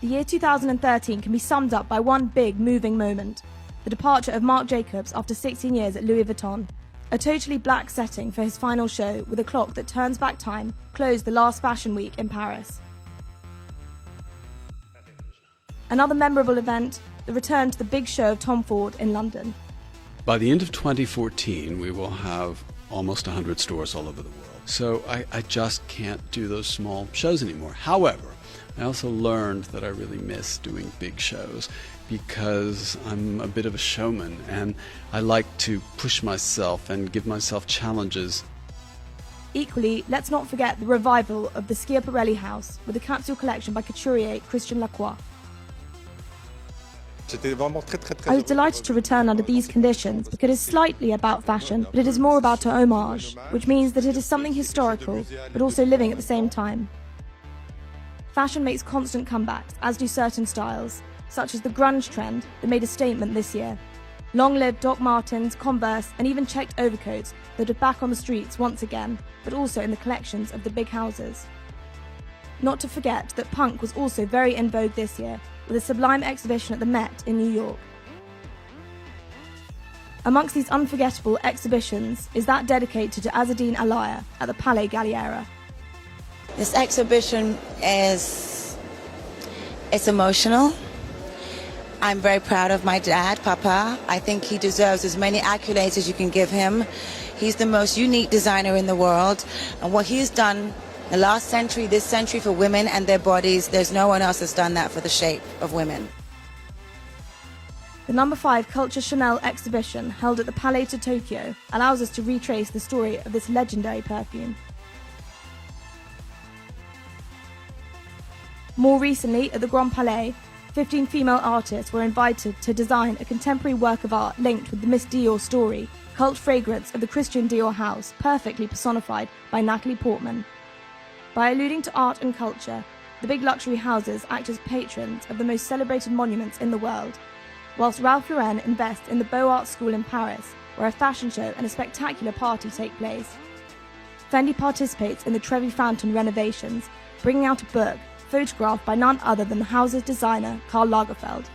The year 2013 can be summed up by one big moving moment: the departure of Marc Jacobs after 16 years at Louis Vuitton. A totally black setting for his final show, with a clock that turns back time, closed the last fashion week in Paris. Another memorable event, the return to the big show of Tom Ford in London. By the end of 2014, we will have almost 100 stores all over the world. So I just can't do those small shows anymore. However, I also learned that I really miss doing big shows because I'm a bit of a showman and I like to push myself and give myself challenges. Equally, let's not forget the revival of the Schiaparelli house with a capsule collection by couturier Christian Lacroix. I was delighted to return under these conditions because it is slightly about fashion, but it is more about an homage, which means that it is something historical, but also living at the same time. Fashion makes constant comebacks, as do certain styles, such as the grunge trend that made a statement this year. Long live Doc Martens, Converse, and even checked overcoats that are back on the streets once again, but also in the collections of the big houses. Not to forget that punk was also very in vogue this year, with a sublime exhibition at the Met in New York. Amongst these unforgettable exhibitions is that dedicated to Azzedine Alaïa at the Palais Galliera. This exhibition it's emotional. I'm very proud of my dad, Papa. I think he deserves as many accolades as you can give him. He's the most unique designer in the world, and what he's done the last century, this century, for women and their bodies, there's no one else that's done that for the shape of women. The No. 5 Culture Chanel exhibition, held at the Palais de Tokyo, allows us to retrace the story of this legendary perfume. More recently, at the Grand Palais, 15 female artists were invited to design a contemporary work of art linked with the Miss Dior story, cult fragrance of the Christian Dior house, perfectly personified by Natalie Portman. By alluding to art and culture, the big luxury houses act as patrons of the most celebrated monuments in the world, whilst Ralph Lauren invests in the Beaux Arts School in Paris, where a fashion show and a spectacular party take place. Fendi participates in the Trevi Fountain renovations, bringing out a book photographed by none other than the house's designer, Karl Lagerfeld.